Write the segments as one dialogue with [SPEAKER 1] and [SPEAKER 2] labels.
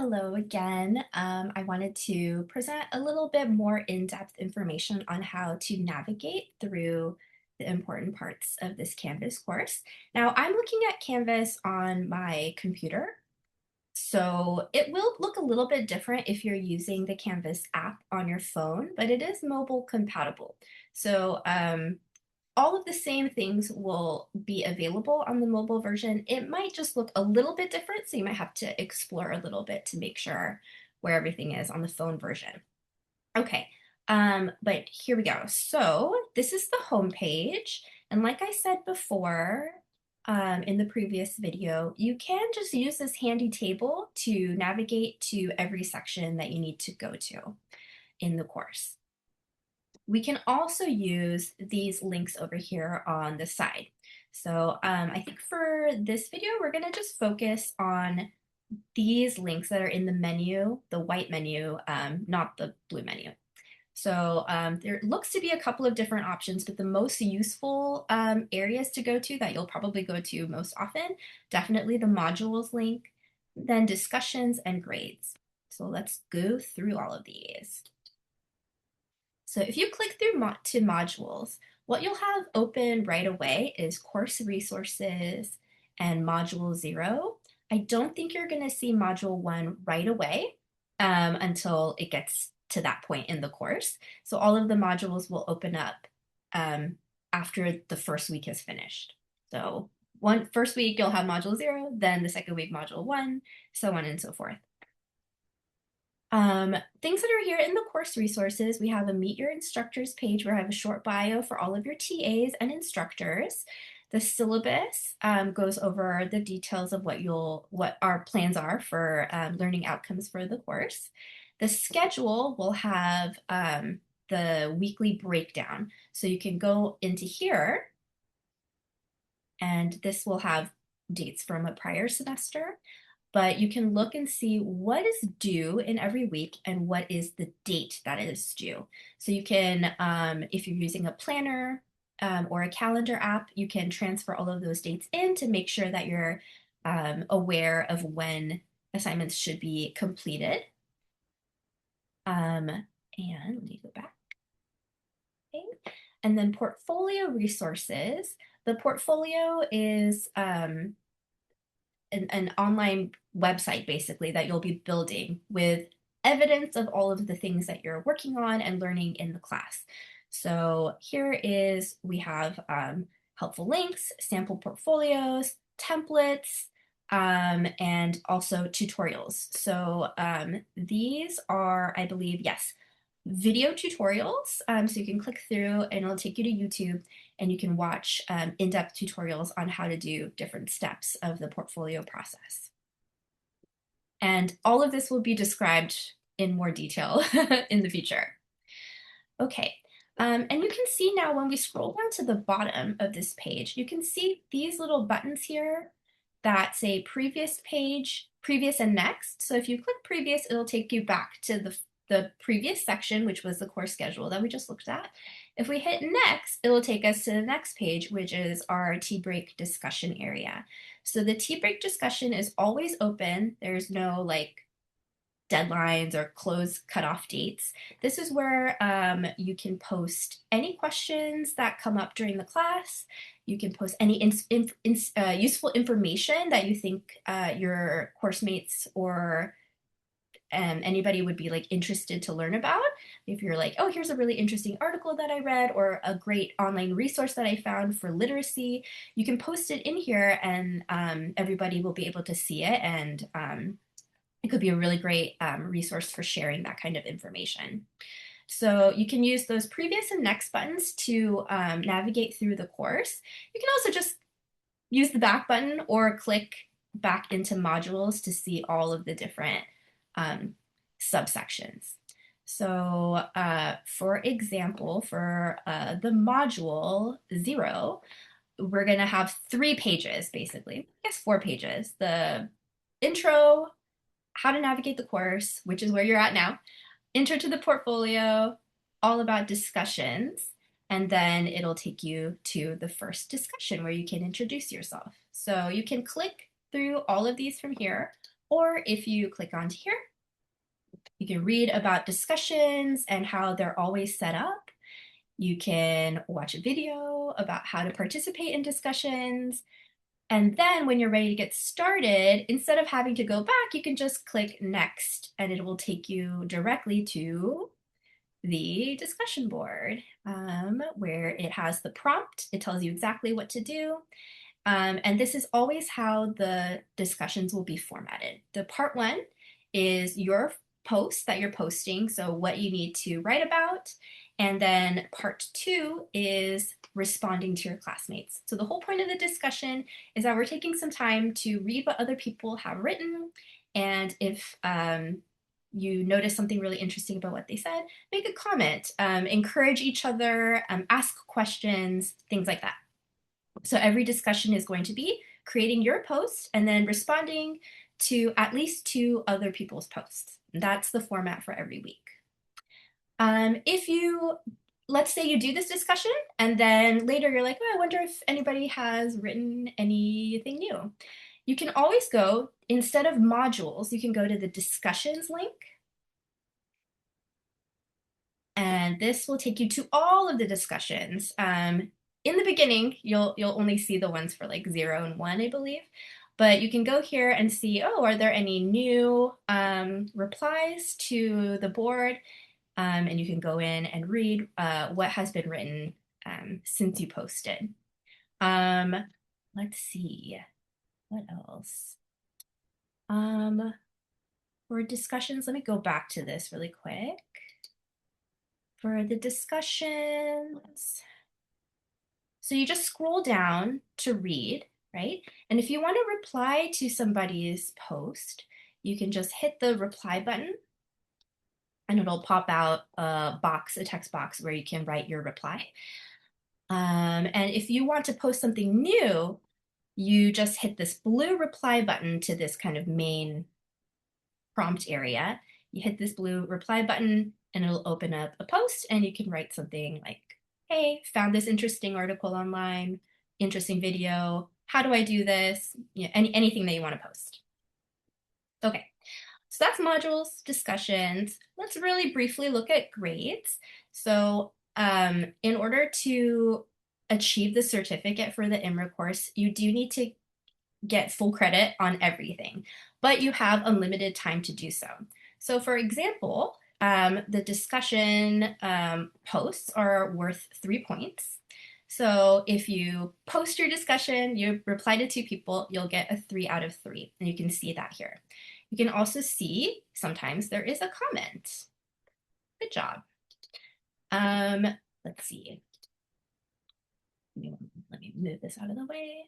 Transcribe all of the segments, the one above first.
[SPEAKER 1] Hello again. I wanted to present a little bit more in-depth information on how to navigate through the important parts of this Canvas course. Now, I'm looking at Canvas on my computer, so it will look a little bit different if you're using the Canvas app on your phone, but it is mobile compatible. So all of the same things will be available on the mobile version. It might just look a little bit different, so you might have to explore a little bit to make sure where everything is on the phone version. Okay, but here we go. So this is the home page, and like I said before, in the previous video, you can just use this handy table to navigate to every section that you need to go to in the course. We can also use these links over here on the side. So I think for this video, we're gonna just focus on these links that are in the menu, the white menu, not the blue menu. So there looks to be a couple of different options, but the most useful areas to go to that you'll probably go to most often, definitely the modules link, then discussions and grades. So let's go through all of these. So if you click through to modules, what you'll have open right away is course resources and module 0. I don't think you're going to see module 1 right away until it gets to that point in the course. So all of the modules will open up after the first week is finished. So first week you'll have module 0, then the second week module 1, so on and so forth. Things that are here in the course resources, we have a Meet Your Instructors page where I have a short bio for all of your TAs and instructors. The syllabus goes over the details of what our plans are for learning outcomes for the course. The schedule will have the weekly breakdown. So you can go into here, and this will have dates from a prior semester, but you can look and see what is due in every week and what is the date that is due. So you can, if you're using a planner or a calendar app, you can transfer all of those dates in to make sure that you're aware of when assignments should be completed. And let me go back. Okay. And then portfolio resources. The portfolio is an online website basically that you'll be building with evidence of all of the things that you're working on and learning in the class. So we have helpful links, sample portfolios, templates, and also tutorials. So these are, I believe, yes, video tutorials. So you can click through and it'll take you to YouTube and you can watch in-depth tutorials on how to do different steps of the portfolio process. And all of this will be described in more detail in the future. Okay, and you can see now when we scroll down to the bottom of this page, you can see these little buttons here that say previous page, previous and next. So if you click previous, it'll take you back to the previous section, which was the course schedule that we just looked at. If we hit next, it'll take us to the next page, which is our tea break discussion area. So the tea break discussion is always open. There's no like deadlines or close cutoff dates. This is where you can post any questions that come up during the class. You can post any useful information that you think your course mates or anybody would be like interested to learn about. If you're like, oh, here's a really interesting article that I read or a great online resource that I found for literacy, you can post it in here and everybody will be able to see it, and it could be a really great resource for sharing that kind of information. So you can use those previous and next buttons to navigate through the course. You can also just use the back button or click back into modules to see all of the different subsections. So for example, for the module 0, we're going to have 3 pages basically, I guess 4 pages. The intro, how to navigate the course, which is where you're at now, intro to the portfolio, all about discussions, and then it'll take you to the first discussion where you can introduce yourself. So you can click through all of these from here, Or if you click onto here, you can read about discussions and how they're always set up. You can watch a video about how to participate in discussions. And then when you're ready to get started, instead of having to go back, you can just click next and it will take you directly to the discussion board where it has the prompt. It tells you exactly what to do. And this is always how the discussions will be formatted. The part one is your post that you're posting, so what you need to write about. And then part two is responding to your classmates. So the whole point of the discussion is that we're taking some time to read what other people have written. And if you notice something really interesting about what they said, make a comment, encourage each other, ask questions, things like that. So every discussion is going to be creating your post and then responding to at least 2 other people's posts. That's the format for every week. If you, let's say you do this discussion and then later you're like, oh, I wonder if anybody has written anything new. You can always go, instead of modules, you can go to the discussions link. And this will take you to all of the discussions. In the beginning, you'll only see the ones for like 0 and 1, I believe. But you can go here and see, oh, are there any new replies to the board? And you can go in and read what has been written since you posted. Let's see, what else? For discussions, let me go back to this really quick. For the discussions, so you just scroll down to read, right? And if you want to reply to somebody's post, you can just hit the reply button and it'll pop out a box, a text box where you can write your reply. And if you want to post something new, you just hit this blue reply button to this kind of main prompt area. You hit this blue reply button and it'll open up a post and you can write something like, hey, found this interesting article online, interesting video, how do I do this? You know, anything that you want to post. Okay, so that's modules, discussions. Let's really briefly look at grades. So in order to achieve the certificate for the IMRA course, you do need to get full credit on everything, but you have unlimited time to do so. So for example, the discussion posts are worth 3 points. So if you post your discussion, you reply to 2 people, you'll get a 3 out of 3, and you can see that here. You can also see sometimes there is a comment. Good job. Let's see. Let me move this out of the way.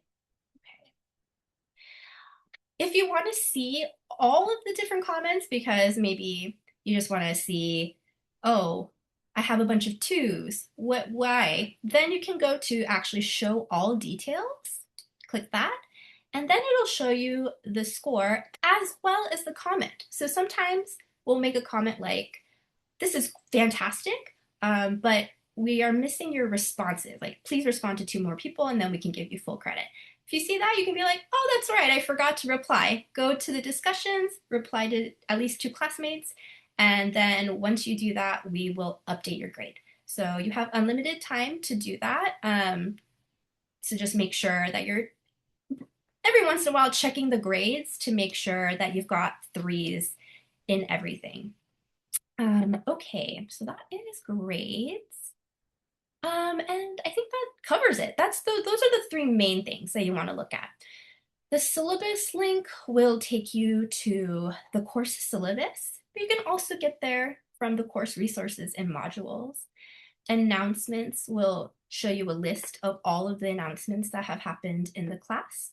[SPEAKER 1] If you want to see all of the different comments, because maybe you just want to see, oh, I have a bunch of 2s, why? Then you can go to actually show all details, click that, and then it'll show you the score as well as the comment. So sometimes we'll make a comment like, this is fantastic, but we are missing your responses. Like, please respond to 2 more people and then we can give you full credit. If you see that, you can be like, oh, that's right, I forgot to reply. Go to the discussions, reply to at least 2 classmates, and then once you do that, we will update your grade. So you have unlimited time to do that. So just make sure that you're every once in a while checking the grades to make sure that you've got 3s in everything. Okay, so that is grades. And I think that covers it. Those are the 3 main things that you want to look at. The syllabus link will take you to the course syllabus, but you can also get there from the course resources and modules. Announcements will show you a list of all of the announcements that have happened in the class,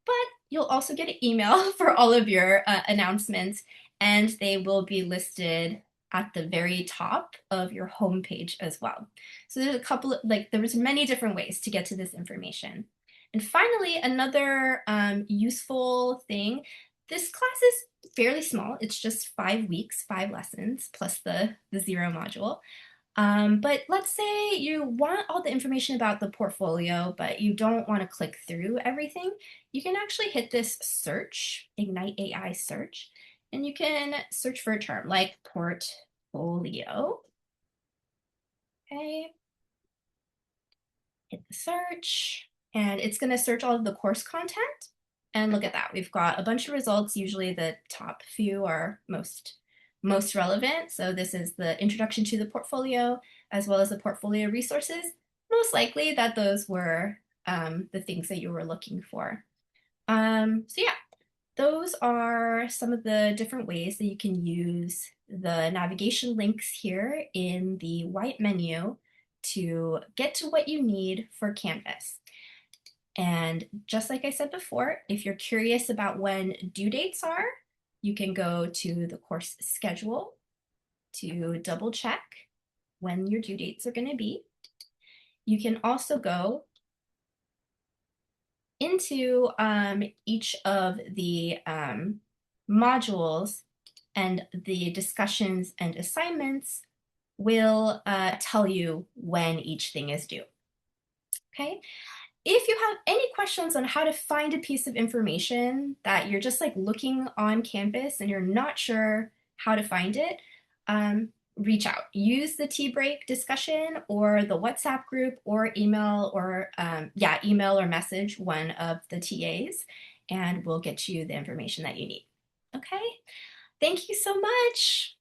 [SPEAKER 1] but you'll also get an email for all of your announcements, and they will be listed at the very top of your homepage as well. So there's a couple of, there's many different ways to get to this information. And finally, another useful thing, this class is fairly small. It's just 5 weeks, 5 lessons, plus the 0 module. But let's say you want all the information about the portfolio, but you don't want to click through everything. You can actually hit this search, Ignite AI search, and you can search for a term like portfolio. Okay, hit the search, and it's going to search all of the course content. And look at that, we've got a bunch of results. Usually the top few are most relevant. So this is the introduction to the portfolio, as well as the portfolio resources. Most likely that those were the things that you were looking for. So yeah, those are some of the different ways that you can use the navigation links here in the white menu to get to what you need for Canvas. And just like I said before, if you're curious about when due dates are, you can go to the course schedule to double check when your due dates are going to be. You can also go into each of the modules, and the discussions and assignments will tell you when each thing is due. Okay. If you have any questions on how to find a piece of information that you're just like looking on Canvas and you're not sure how to find it, reach out. Use the tea break discussion or the WhatsApp group or email or email or message one of the TAs, and we'll get you the information that you need. Okay, thank you so much.